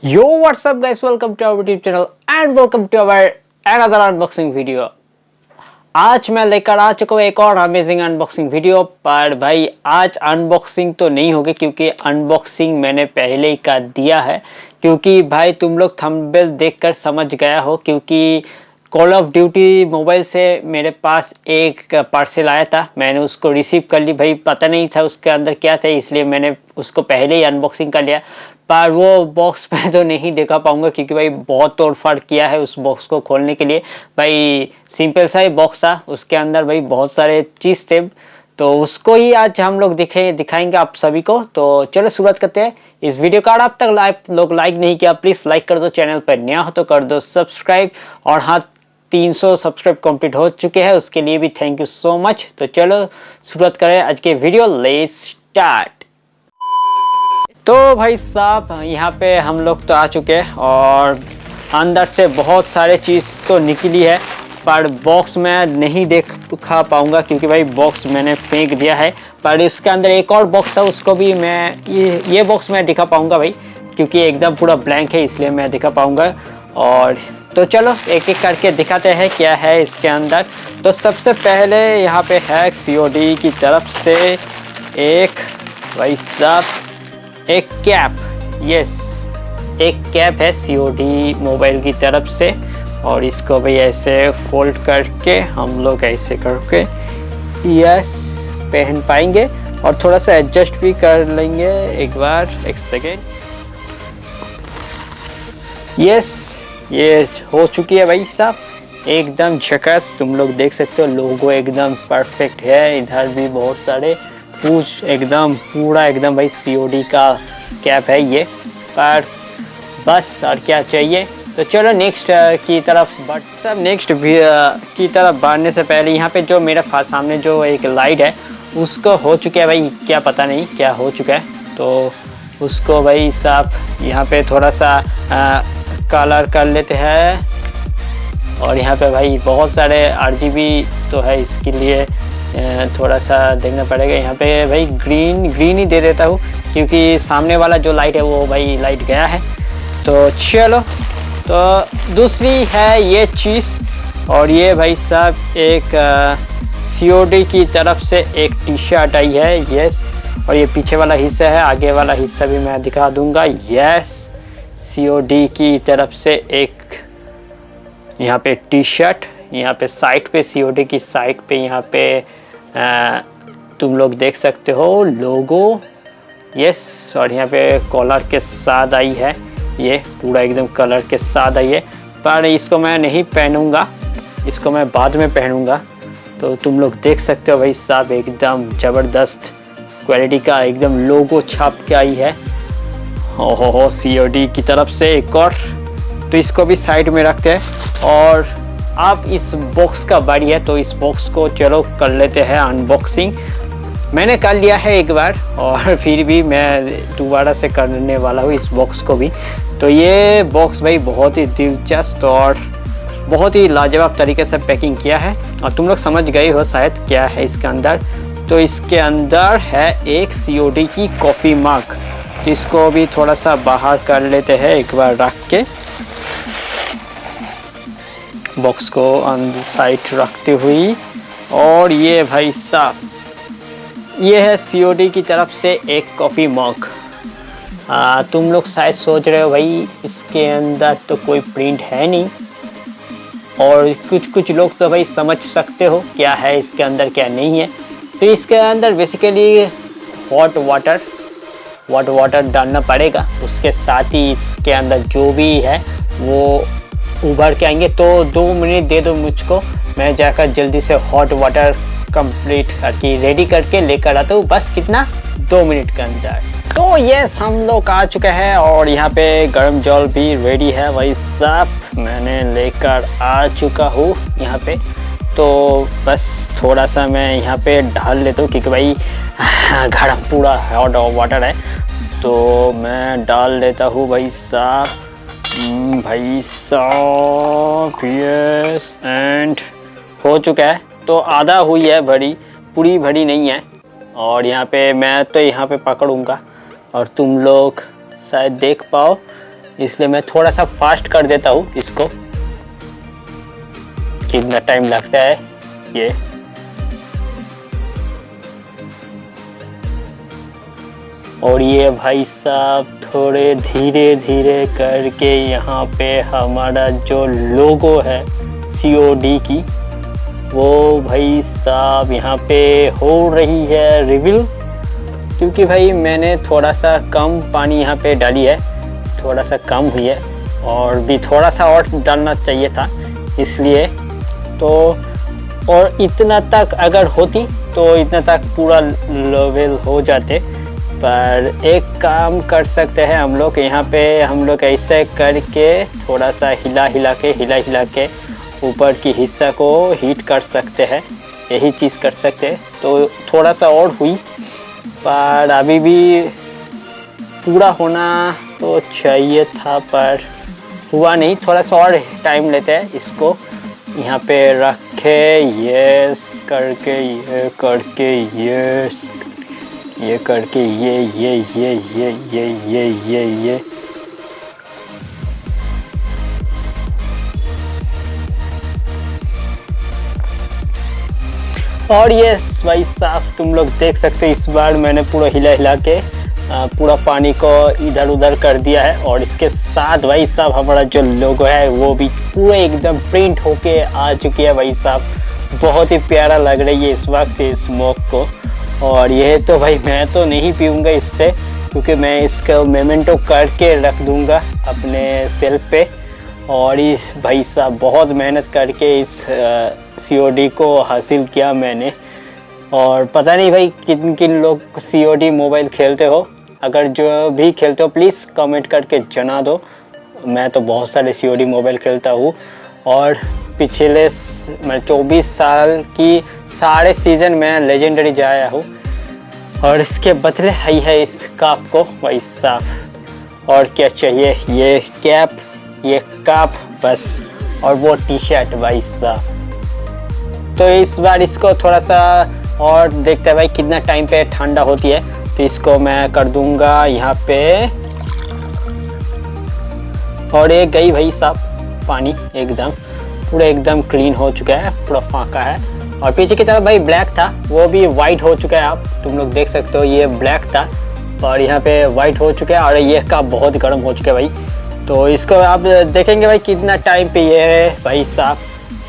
Yo, what's up guys? Welcome to our YouTube channel and welcome to our another unboxing video। आज मैं लेकर आ चुका हूँ एक और अमेजिंग अनबॉक्सिंग वीडियो। पर भाई आज अनबॉक्सिंग तो नहीं होगी क्योंकि अनबॉक्सिंग मैंने पहले ही कर दिया है। क्योंकि भाई तुम लोग थंबनेल देखकर समझ गया हो, क्योंकि कॉल ऑफ ड्यूटी मोबाइल से मेरे पास एक पार्सल आया था, मैंने उसको रिसीव कर ली। भाई पता नहीं था उसके अंदर क्या था, इसलिए मैंने उसको पहले ही अनबॉक्सिंग कर लिया। पर वो बॉक्स में तो नहीं दिखा पाऊंगा क्योंकि भाई बहुत तोड़फाड़ किया है उस बॉक्स को खोलने के लिए। भाई सिंपल सा ही बॉक्स था, उसके अंदर भाई बहुत सारे चीज़ थे, तो उसको ही आज हम लोग दिखाएंगे आप सभी को। तो चलो शुरुआत करते हैं इस वीडियो का। आप तक लाइक नहीं किया, प्लीज़ लाइक कर दो। चैनल पर नया हो तो कर दो सब्सक्राइब। और हाँ, 300 सब्सक्राइब कंप्लीट हो चुके हैं, उसके लिए भी थैंक यू सो मच। तो चलो शुरुआत करें आज के वीडियो, लेट्स स्टार्ट। तो भाई साहब यहाँ पे हम लोग तो आ चुके हैं और अंदर से बहुत सारे चीज़ तो निकली है, पर बॉक्स में नहीं दिखा पाऊँगा क्योंकि भाई बॉक्स मैंने फेंक दिया है। पर इसके अंदर एक और बॉक्स था, उसको भी मैं ये बॉक्स मैं दिखा पाऊँगा भाई, क्योंकि एकदम पूरा ब्लैंक है इसलिए मैं दिखा पाऊँगा। और तो चलो एक एक करके दिखाते हैं क्या है इसके अंदर। तो सबसे पहले यहाँ पे है COD की तरफ से एक भाई साहब एक कैप। यस, एक कैप है COD मोबाइल की तरफ से। और इसको भी ऐसे फोल्ड करके हम लोग ऐसे करके यस पहन पाएंगे, और थोड़ा सा एडजस्ट भी कर लेंगे एक बार, एक सेकेंड। यस, ये हो चुकी है भाई साहब, एकदम झकास। तुम लोग देख सकते हो लोगो एकदम परफेक्ट है। इधर भी बहुत सारे पूछ एकदम पूरा एकदम भाई COD का कैप है ये। पर बस और क्या चाहिए। तो चलो नेक्स्ट की तरफ नेक्स्ट की तरफ बढ़ने से पहले यहाँ पे जो मेरे सामने जो एक लाइट है उसको हो चुका है भाई, क्या पता नहीं क्या हो चुका है, तो उसको भाई साहब यहाँ पे थोड़ा सा कलर कर लेते हैं। और यहाँ पे भाई बहुत सारे RGB तो है, इसके लिए थोड़ा सा देखना पड़ेगा। यहाँ पे भाई ग्रीन ही दे देता हूँ क्योंकि सामने वाला जो लाइट है वो भाई लाइट गया है। तो चलो, तो दूसरी है ये चीज़। और ये भाई साहब एक COD की तरफ से एक T-शर्ट आई है। यस, और ये पीछे वाला हिस्सा है, आगे वाला हिस्सा भी मैं दिखा दूंगा। यस, COD की तरफ से एक यहाँ पे T-शर्ट, यहाँ पे साइड पे COD की साइड पे यहाँ पे तुम लोग देख सकते हो लोगो। यस, और यहाँ पे कॉलर के साथ आई है, ये पूरा एकदम कलर के साथ आई है। पर इसको मैं नहीं पहनूंगा, इसको मैं बाद में पहनूंगा। तो तुम लोग देख सकते हो भाई साहब एकदम ज़बरदस्त क्वालिटी का एकदम लोगो छाप के आई है। हो COD की तरफ से एक और। तो इसको भी साइड में रखते हैं। और आप इस बॉक्स का बारी है, तो इस बॉक्स को चलो कर लेते हैं अनबॉक्सिंग। मैंने कर लिया है एक बार और फिर भी मैं दोबारा से करने वाला हूँ इस बॉक्स को भी। तो ये बॉक्स भाई बहुत ही दिलचस्प और बहुत ही लाजवाब तरीके से पैकिंग किया है, और तुम लोग समझ गए हो शायद क्या है इसके अंदर। तो इसके अंदर है एक COD की कॉफ़ी मग, इसको भी थोड़ा सा बाहर कर लेते हैं एक बार रख के, बॉक्स को अंदर साइड रखते हुई। और ये भाई साहब ये है COD की तरफ से एक कॉफ़ी मग। तुम लोग शायद सोच रहे हो भाई इसके अंदर तो कोई प्रिंट है नहीं, और कुछ लोग तो भाई समझ सकते हो क्या है इसके अंदर क्या नहीं है। तो इसके अंदर बेसिकली हॉट वाटर डालना पड़ेगा, उसके साथ ही इसके अंदर जो भी है वो उभर के आएंगे। तो 2 मिनट दे दो मुझको, मैं जाकर जल्दी से हॉट वाटर कंप्लीट करके रेडी करके लेकर आता हूँ। बस कितना, 2 मिनट के अंदर। तो यस, हम लोग आ चुके हैं और यहाँ पे गर्म जल भी रेडी है भाई साहब, मैंने लेकर आ चुका हूँ यहाँ पे। तो बस थोड़ा सा मैं यहाँ पे डाल लेता हूँ क्योंकि भाई गर्म पूरा हॉट वाटर है, तो मैं डाल लेता हूँ भाई साहब। भाई साहब यस, एंड हो चुका है। तो आधा हुई है भरी, पूरी भरी नहीं है। और यहाँ पे मैं तो यहाँ पे पकड़ूंगा और तुम लोग शायद देख पाओ। इसलिए मैं थोड़ा सा फास्ट कर देता हूँ इसको। कितना टाइम लगता है ये। और ये भाई साहब थोड़े धीरे धीरे करके यहाँ पे हमारा जो लोगो है COD की, वो भाई साहब यहाँ पे हो रही है रिवील। क्योंकि भाई मैंने थोड़ा सा कम पानी यहाँ पे डाली है, थोड़ा सा कम हुई है, और भी थोड़ा सा और डालना चाहिए था, इसलिए तो। और इतना तक अगर होती तो इतना तक पूरा लेवल हो जाते। पर एक काम कर सकते हैं हम लोग, यहाँ पे हम लोग ऐसे करके थोड़ा सा हिला हिला के ऊपर की हिस्सा को हीट कर सकते हैं, यही चीज़ कर सकते हैं। तो थोड़ा सा और हुई, पर अभी भी पूरा होना तो चाहिए था, पर हुआ नहीं। थोड़ा सा और टाइम लेते हैं इसको यहाँ पे रखे, यस करके ये करके यस ये करके ये और ये भाई साहब तुम लोग देख सकते हो, इस बार मैंने पूरा हिला के पूरा पानी को इधर उधर कर दिया है। और इसके साथ भाई साहब हमारा जो लोगो है वो भी पूरा एकदम प्रिंट होके आ चुकी है भाई साहब। बहुत ही प्यारा लग रही है इस वक्त स्मोक को। और ये तो भाई मैं तो नहीं पीऊँगा इससे, क्योंकि मैं इसका मेमेंटो करके रख दूँगा अपने सेल्फ पे। और इस भाई साहब बहुत मेहनत करके इस COD को हासिल किया मैंने। और पता नहीं भाई किन किन लोग COD मोबाइल खेलते हो, अगर जो भी खेलते हो प्लीज़ कमेंट करके जना दो। मैं तो बहुत सारे COD मोबाइल खेलता हूँ, और पिछले मैं 24 साल की सारे सीज़न में लेजेंडरी जाया हूँ। और इसके बदले है इस कप को भाई साहब। और क्या चाहिए, ये कैप, ये कप बस, और वो टी-शर्ट भाई साहब। तो इस बार इसको थोड़ा सा और देखते हैं भाई कितना टाइम पे ठंडा होती है। तो इसको मैं कर दूंगा यहाँ पे, और ये गई भाई साहब पानी एकदम पूरा एकदम क्लीन हो चुका है, पूरा फाँका है। और पीछे की तरफ भाई ब्लैक था, वो भी वाइट हो चुका है। आप तुम लोग देख सकते हो, ये ब्लैक था और यहाँ पे वाइट हो चुका है। और ये कप बहुत गर्म हो चुका है भाई। तो इसको आप देखेंगे भाई कितना टाइम पे ये भाई साहब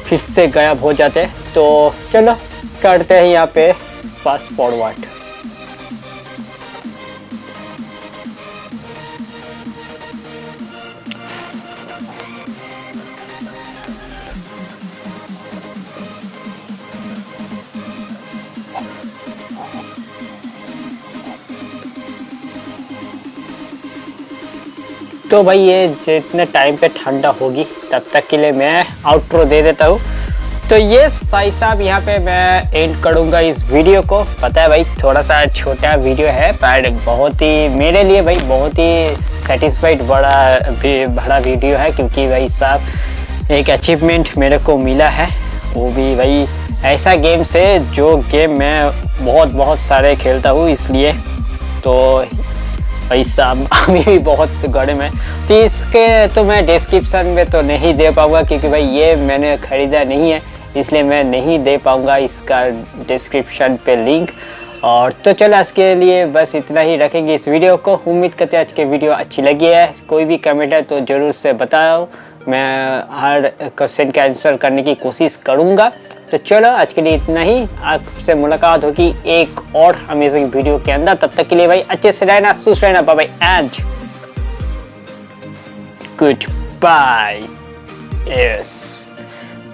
फिर से गायब हो जाते। तो चलो करते हैं यहाँ पे फास्ट फॉरवर्ड। तो भाई ये जितने टाइम पे ठंडा होगी तब तक के लिए मैं आउट्रो दे देता हूँ। तो ये भाई साहब यहाँ पे मैं एंड करूँगा इस वीडियो को। पता है भाई थोड़ा सा छोटा वीडियो है, पर बहुत ही मेरे लिए भाई बहुत ही सेटिस्फाइड बड़ा वीडियो है, क्योंकि भाई साहब एक अचीवमेंट मेरे को मिला है, वो भी भाई ऐसा गेम से जो गेम मैं बहुत सारे खेलता हूँ, इसलिए। तो भाई साहब अभी भी बहुत गर्म है, तो इसके तो मैं डिस्क्रिप्शन में तो नहीं दे पाऊँगा, क्योंकि भाई ये मैंने ख़रीदा नहीं है, इसलिए मैं नहीं दे पाऊँगा इसका डिस्क्रिप्शन पे लिंक। और तो चलो आज के लिए बस इतना ही रखेंगे इस वीडियो को। उम्मीद करते हैं आज की वीडियो अच्छी लगी है। कोई भी कमेंट है तो ज़रूर से बताओ, मैं हर क्वेश्चन का आंसर करने की कोशिश करूँगा। तो चलो आज के लिए इतना ही, आपसे मुलाकात होगी एक और अमेजिंग वीडियो के अंदर। तब तक के लिए भाई अच्छे से रहना, सुस्त रहना, bye bye and good bye. Yes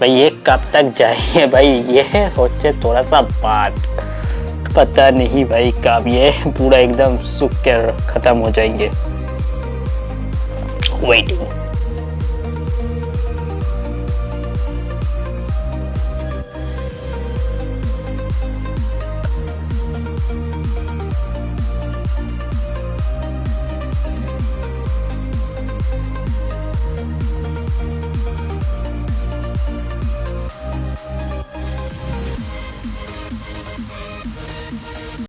भाई ये कब तक जाएंगे भाई, ये सोचे थोड़ा सा बात, पता नहीं भाई कब ये पूरा एकदम सूख कर खत्म हो जाएंगे। वेटिंग।